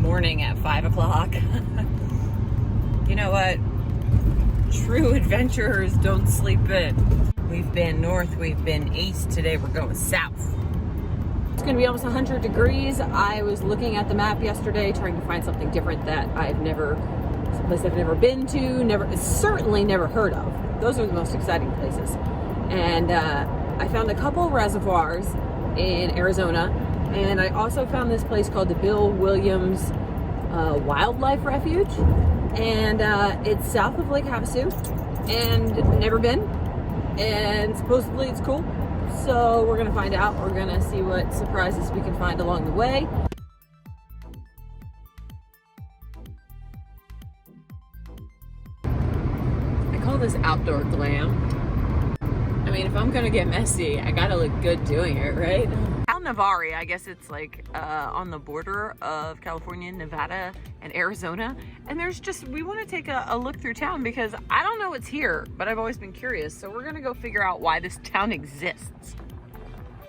morning at 5 o'clock. You know what? True adventurers don't sleep in. We've been north, we've been east. Today we're going south. It's gonna be almost 100 degrees. I was looking at the map yesterday, trying to find something different that someplace I've never been to, certainly never heard of. Those are the most exciting places. And I found a couple reservoirs in Arizona, and I also found this place called the Bill Williams Wildlife Refuge, and it's south of Lake Havasu, and never been, and supposedly it's cool. So we're gonna find out. We're gonna see what surprises we can find along the way. I call this outdoor glam. I mean, if I'm gonna get messy, I gotta look good doing it, right? Navarre, I guess it's like on the border of California, Nevada, and Arizona. And we want to take a look through town because I don't know what's here, but I've always been curious. So we're gonna go figure out why this town exists.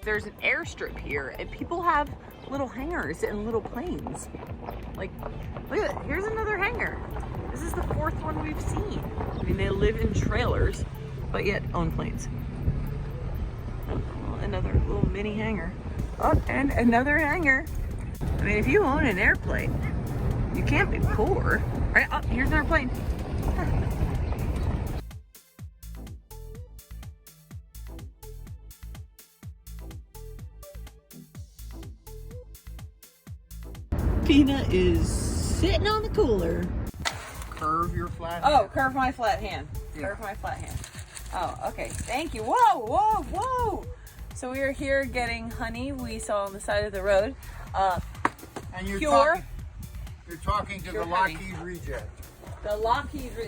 There's an airstrip here, and people have little hangars and little planes. Like, look at it, here's another hangar. This is the 4th one we've seen. I mean, they live in trailers, but yet own planes. Another little mini hangar. Oh, and another hangar. I mean, if you own an airplane, you can't be poor, right? Oh, here's another plane. Pina is sitting on the cooler. Curve your flat hand. Oh, curve my flat hand. Yeah. Curve my flat hand. Oh, okay. Thank you. Whoa, whoa, whoa. So we are here getting honey we saw on the side of the road. And you're talking to the Lockheed Reject.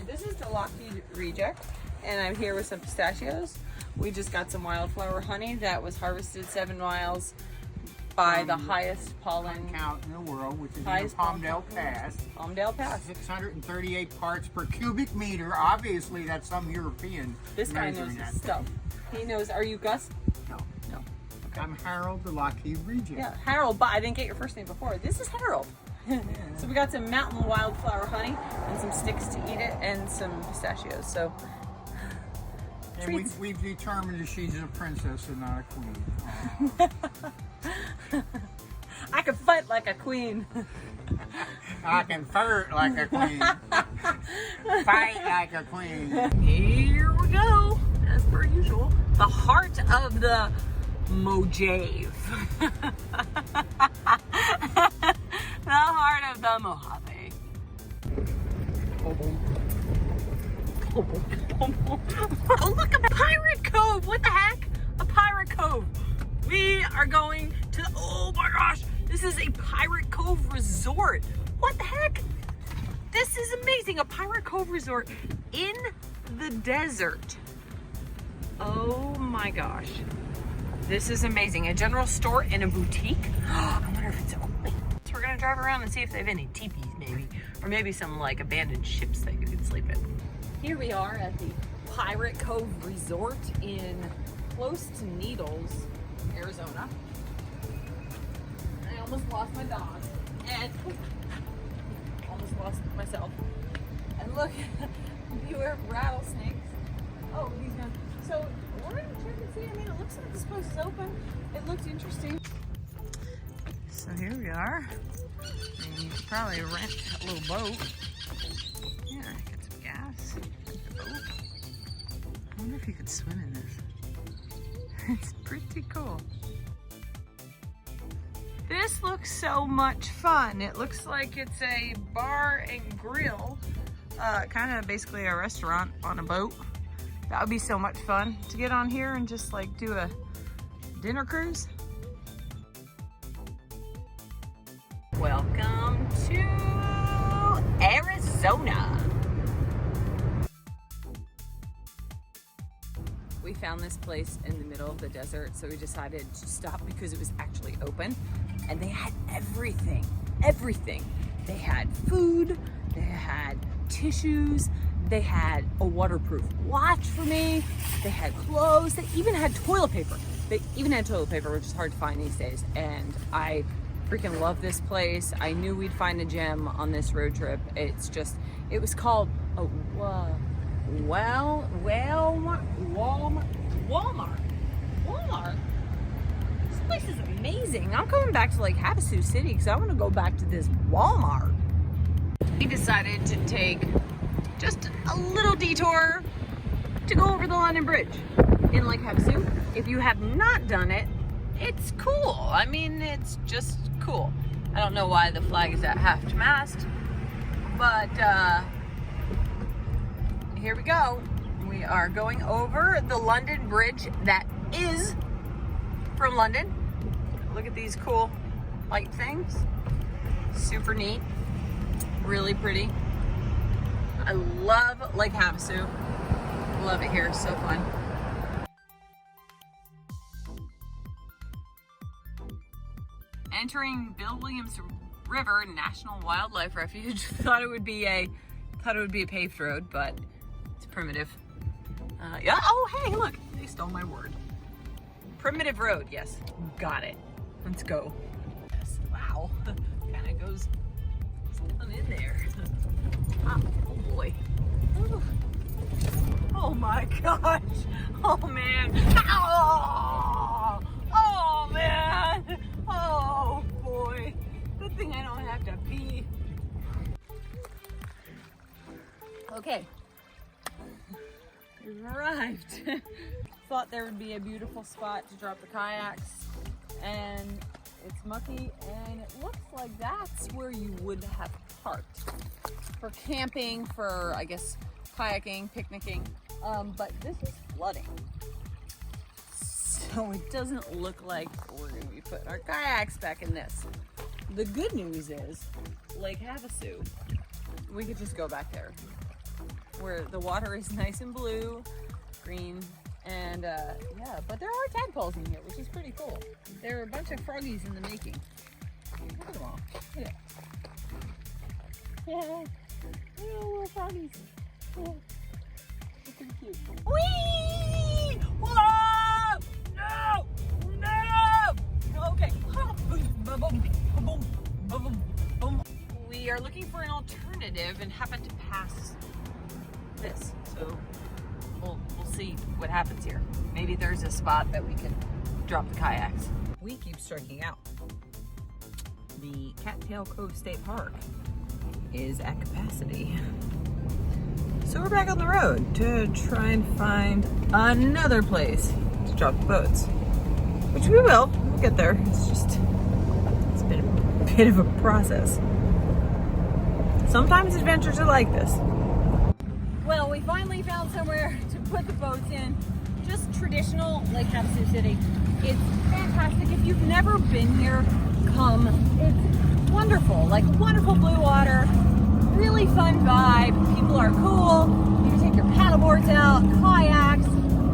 This is the Lockheed Reject, and I'm here with some pistachios. We just got some wildflower honey that was harvested 7 miles by the highest pollen count in the world, which is in the Palmdale Pass. Palmdale Pass. 638 parts per cubic meter. Obviously, that's some European. This guy knows his stuff. He knows. Are you Gus? No. No. Okay. I'm Harold, the Lockheed Reject. Yeah, Harold, but I didn't get your first name before. This is Harold. Yeah. So we got some mountain wildflower honey and some sticks to eat it and some pistachios. So. And we've determined that she's a princess and not a queen. I can fight like a queen. I can flirt like a queen. Fight like a queen. Here we go, as per usual. The heart of the Mojave. The heart of the Mojave. Oh, look, a pirate cove! What the heck? A pirate cove. We are going to, oh my gosh, this is a pirate cove resort. What the heck? This is amazing. A pirate cove resort in the desert. Oh my gosh. This is amazing. A general store and a boutique. I wonder if it's open. So we're gonna drive around and see if they have any teepees maybe, or maybe some like abandoned ships that you can sleep in. Here we are at the Pirate Cove Resort in close to Needles, Arizona. I almost lost my dog and almost lost myself. And look, beware of rattlesnakes. Oh, he's gone. So we're gonna check and see. I mean, it looks like this place is open. It looks interesting. So here we are. And you could probably rent a little boat. Yeah, get some gas. Get the boat. I wonder if you could swim in this. It's pretty cool. This looks so much fun. It looks like it's a bar and grill, kind of basically a restaurant on a boat. That would be so much fun to get on here and just like do a dinner cruise. Welcome to Arizona. We found this place in the middle of the desert, so we decided to stop because it was actually open, and they had everything. They had food, they had tissues, they had a waterproof watch for me, they had clothes, they even had toilet paper. Which is hard to find these days, and I freaking love this place. I knew we'd find a gem on this road trip. It's just, it was called Walmart. This place is amazing. I'm coming back to like Havasu City because I want to go back to this Walmart. We decided to take just a little detour to go over the London Bridge in Lake Havasu. If you have not done it, it's cool. I mean, it's just cool. I don't know why the flag is at half-mast, but here we go. We are going over the London Bridge that is from London. Look at these cool white things. Super neat. Really pretty. I love Lake Havasu. Love it here. It's so fun. Entering Bill Williams River National Wildlife Refuge. Thought it would be a paved road, but it's primitive. Yeah. Oh, hey, look! They stole my word. Primitive road. Yes, got it. Let's go. Yes. Wow. Kind of goes down in there. Oh boy. Ooh. Oh my gosh. Oh man. Oh, oh man. Oh boy. Good thing I don't have to pee. Okay. We've arrived. Thought there would be a beautiful spot to drop the kayaks, and it's mucky, and it looks like that's where you would have parked for camping, for I guess kayaking, picnicking, but this is flooding, so it doesn't look like we're going to be putting our kayaks back in this. The good news is Lake Havasu, we could just go back there where the water is nice and blue, green, and yeah, but there are tadpoles in here, which is pretty cool. There are a bunch of froggies in the making. Look at them all. Look at it. Yeah, little froggies. Yeah. They're pretty cute. Whee! Whoa! No! No! Okay. We are looking for an alternative and happen to pass this, so we'll see what happens here. Maybe there's a spot that we can drop the kayaks. We keep striking out. The Cattail Cove State Park is at capacity. So we're back on the road to try and find another place to drop the boats, which we will. We'll get there. It's been a bit of a process. Sometimes adventures are like this. Well, we finally found somewhere to put the boats in. Just traditional Lake Havasu City. It's fantastic. If you've never been here, come. It's wonderful. Like wonderful blue water, really fun vibe. People are cool. You can take your paddle boards out, kayaks,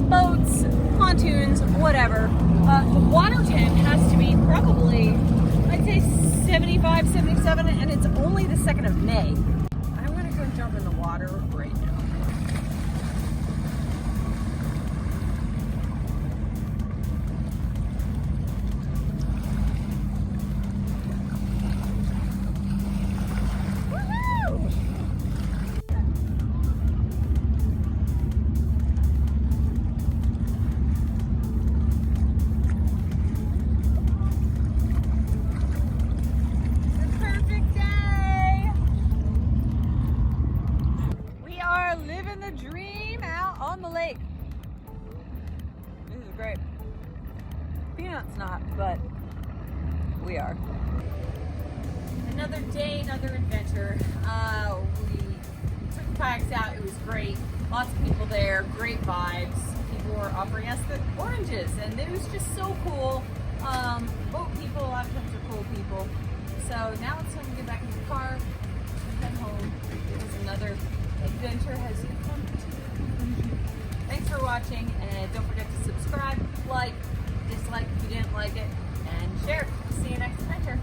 boats, pontoons, whatever. The water temp has to be probably, I'd say 75, 77, and it's only the 2nd of May. I want to go jump in the water right now. Peanut's not, but we are. Another day, another adventure. We took the kayaks out. It was great. Lots of people there. Great vibes. People were offering us the oranges, and it was just so cool. Boat people, a lot of times are cool people. So now it's time to get back in the car and head home. It was another adventure has come to conclusion. Thanks for watching, and don't forget to subscribe, like, dislike if you didn't like it, and share. See you next adventure.